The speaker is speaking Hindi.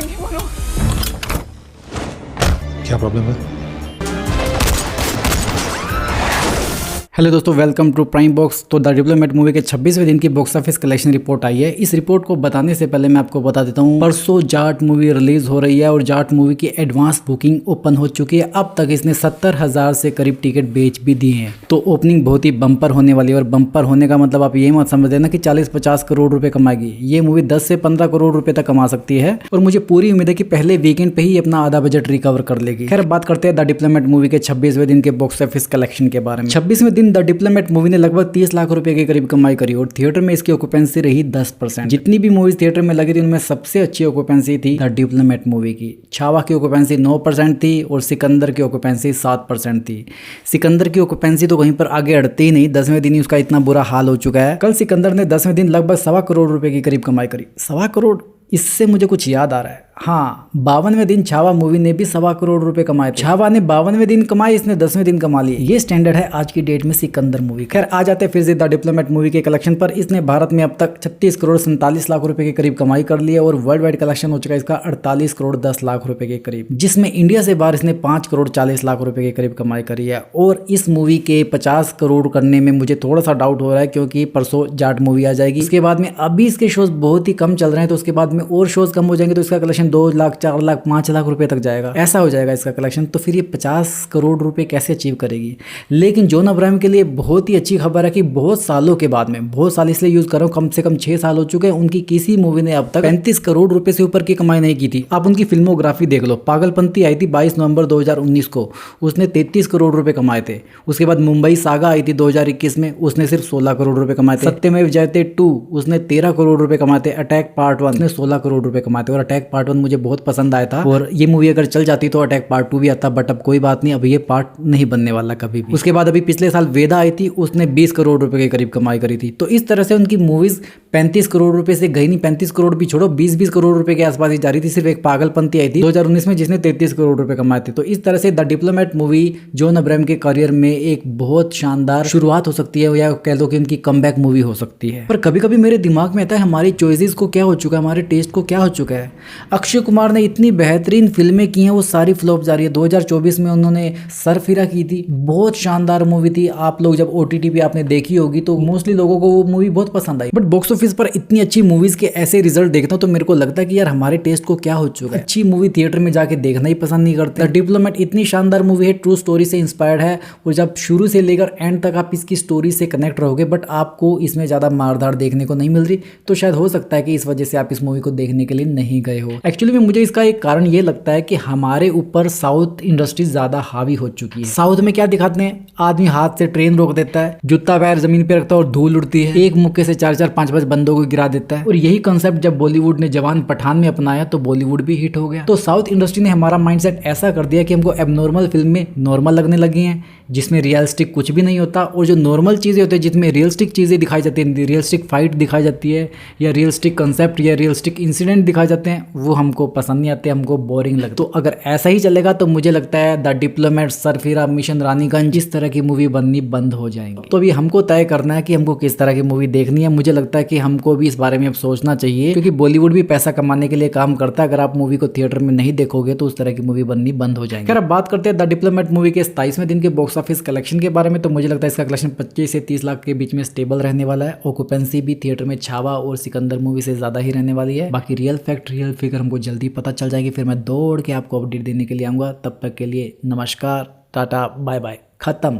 जिंदगी भरो। क्या प्रॉब्लम है? हेलो दोस्तों, वेलकम टू प्राइम बॉक्स। तो द डिप्लोमेट मूवी के 26वें दिन की बॉक्स ऑफिस कलेक्शन रिपोर्ट आई है। इस रिपोर्ट को बताने से पहले मैं आपको बता देता हूँ, परसों जाट मूवी रिलीज हो रही है और जाट मूवी की एडवांस बुकिंग ओपन हो चुकी है। अब तक इसने 70,000 से करीब टिकट बेच भी दिए हैं। तो ओपनिंग बहुत ही बम्पर होने वाली है। और बम्पर होने का मतलब आप ये मत समझ लेना कि 40-50 करोड़ रुपए कमाएगी। ये मूवी 10 से 15 करोड़ रुपए तक कमा सकती है और मुझे पूरी उम्मीद है कि पहले वीकेंड पे ही अपना आधा बजट रिकवर कर लेगी। खैर, बात करते हैं द डिप्लोमेट मूवी के 26वें दिन के बॉक्स ऑफिस कलेक्शन के बारे में। 26वें दिन द डिप्लोमेट मूवी ने लगभग 30 लाख रुपए के करीब कमाई करी और थिएटर में इसकी ऑक्यूपेंसी रही 10%। जितनी भी मूवीज थिएटर में लगी थी उनमें सबसे अच्छी ऑक्यूपेंसी थी द डिप्लोमेट मूवी की। छावा की ऑक्यूपेंसी 9% थी और सिकंदर की ऑक्यूपेंसी 7% थी। सिकंदर की ऑक्यूपेंसी तो कहीं पर आगे अड़ती ही नहीं, 10वें दिन ही उसका इतना बुरा हाल हो चुका है। कल सिकंदर ने 10वें दिन लगभग 1.25 करोड़ रुपए की करीब कमाई करी। 1.25 करोड़, इससे मुझे कुछ याद आ रहा है। हाँ, 52वें दिन छावा मूवी ने भी 1.25 करोड़ रुपए कमाए थे। छावा ने 52वें दिन कमाए, इसने 10वें दिन कमा लिए। ये स्टैंडर्ड है आज की डेट में सिकंदर मूवी। खैर, आ जाते हैं फिर से द डिप्लोमेट मूवी के कलेक्शन पर। इसने भारत में अब तक 36 करोड़ 47 लाख रुपए के करीब कमाई कर ली है और वर्ल्ड वाइड कलेक्शन हो चुका है इसका 48 करोड़ 10 लाख रुपए के करीब, जिसमें इंडिया से बाहर इसने 5 करोड़ 40 लाख रुपए के करीब कमाई करी है। और इस मूवी के 50 करोड़ करने में मुझे थोड़ा सा डाउट हो रहा है, क्योंकि परसों जाट मूवी आ जाएगी। इसके बाद में अभी इसके शोज बहुत ही कम चल रहे हैं, तो उसके बाद में और शोज कम हो जाएंगे तो इसका कलेक्शन 2 लाख 4 लाख 5 लाख रुपए तक जाएगा। ऐसा हो जाएगा इसका कलेक्शन। तो फिर ये 50 करोड़ रुपए कैसे अचीव करेगी? लेकिन जॉन अब्राहम के लिए बहुत ही अच्छी खबर है कि बहुत सालों के बाद में, बहुत साल इसलिए यूज कर रहा हूँ, कम से कम 6 साल हो चुके हैं, उनकी किसी मूवी ने अब तक 35 करोड़ रुपए से ऊपर की कमाई नहीं की थी। आप उनकी फिल्मोग्राफी देख लो। पागलपंती आई थी 22 नवंबर 2019 को, उसने 33 करोड़ रुपए कमाए थे। उसके बाद मुंबई सागा आई थी 2021 में, उसने सिर्फ 16 करोड़ रुपए कमाए थे। सत्यमेव जयते 2 उसने 13 करोड़ रुपए कमाए थे। अटैक पार्ट 1 ने 16 करोड़ रुपए कमाए थे और अटैक पार्ट 1 मुझे बहुत पसंद आया था। और ये मूवी अगर चल जाती तो अटैक पार्ट 2 भी आता, बट अब कोई बात नहीं, अब ये पार्ट नहीं बनने वाला कभी भी। उसके बाद अभी पिछले साल वेदा आई थी, उसने 20 करोड़ रुपए के करीब कमाई करी थी। तो इस तरह से उनकी मूवीज 35 करोड़ रुपए से गई नहीं, 35 करोड़ भी छोड़ो, 20-20 करोड़ रुपए के आसपास ही जा रही थी। सिर्फ एक पागलपंती आई थी 2019 में जिसने 33 करोड़ रुपए कमाए थे। तो इस तरह से the diplomat movie John Abraham के करियर में एक बहुत शानदार शुरुआत हो सकती है, या कह लो कि उनकी कमबैक मूवी हो सकती है। पर कभी कभी मेरे दिमाग में आता है हमारी चॉइसेस को क्या हो चुका है, हमारे टेस्ट को क्या हो चुका है। अक्षय कुमार ने इतनी बेहतरीन फिल्में की हैं, वो सारी फ्लॉप जा रही है। 2024 में उन्होंने सरफिरा की थी, बहुत शानदार मूवी थी। आप लोग जब OTT पे आपने देखी होगी तो मोस्टली लोगों को वो मूवी बहुत पसंद आई। बट बॉक्स ऑफिस पर इतनी अच्छी मूवीज के ऐसे रिजल्ट देखता हूँ तो मेरे को लगता है कि यार हमारे टेस्ट को क्या हो चुका है। अच्छी मूवी थिएटर में जाके देखना ही पसंद नहीं करते। द डिप्लोमेट इतनी शानदार मूवी है, ट्रू स्टोरी से इंस्पायर्ड है और जब शुरू से लेकर एंड तक आप इसकी स्टोरी से कनेक्ट रहोगे, बट आपको इसमें ज्यादा मारधाड़ देखने को नहीं मिल रही, तो शायद हो सकता है कि इस वजह से आप इस मूवी को देखने के लिए नहीं गए हो। एक्चुअली में मुझे इसका एक कारण ये लगता है कि हमारे ऊपर साउथ इंडस्ट्री ज्यादा हावी हो चुकी है। साउथ में क्या दिखाते हैं, आदमी हाथ से ट्रेन रोक देता है, जूता पैर जमीन पे रखता है और धूल उड़ती है, एक मुक्के से 4-4 5-5 बंदों को गिरा देता है। और यही कंसेप्ट जब बॉलीवुड ने जवान पठान में अपनाया तो बॉलीवुड भी हिट हो गया। तो साउथ इंडस्ट्री ने हमारा माइंडसेट ऐसा कर दिया कि हमको एबनॉर्मल फिल्में नॉर्मल लगने लगी हैं, जिसमें रियलिस्टिक कुछ भी नहीं होता, और जो नॉर्मल चीजें होती है जिसमें रियलिस्टिक चीजें दिखाई जाती है, रियलिस्टिक फाइट दिखाई जाती है, या रियलिस्टिक कंसेप्ट या रियलिस्टिक इंसिडेंट दिखाए जाते हैं, वो हमको पसंद नहीं आते, हमको बोरिंग लगता है। तो अगर ऐसा ही चलेगा तो मुझे लगता है the diplomat, Sarfira, mission Raniganj, इस तरह की मूवी बननी बंद हो जाएंगी। तो अभी हमको तय करना है कि हमको किस तरह की मूवी देखनी है। मुझे लगता है कि हमको भी इस बारे में अब सोचना चाहिए, क्योंकि बॉलीवुड भी पैसा कमाने के लिए काम करता है। अगर आप मूवी को थिएटर में नहीं देखोगे तो उस तरह की मूवी बननी बंद हो जाएगी। अब बात करते हैं द डिप्लोमेट मूवी के 27वें दिन के बॉक्स ऑफिस कलेक्शन के बारे में। तो मुझे लगता है इसका कलेक्शन 25 से 30 लाख के बीच में स्टेबल रहने वाला है। ऑक्यूपेंसी भी थिएटर में छावा और सिकंदर मूवी से ज्यादा ही रहने वाली है। बाकी रियल फैक्ट, रियल फिगर हमको जल्दी पता चल जाएगी, फिर मैं दौड़ के आपको अपडेट देने के लिए आऊंगा। तब तक के लिए नमस्कार, टाटा, बाय बाय, खत्म।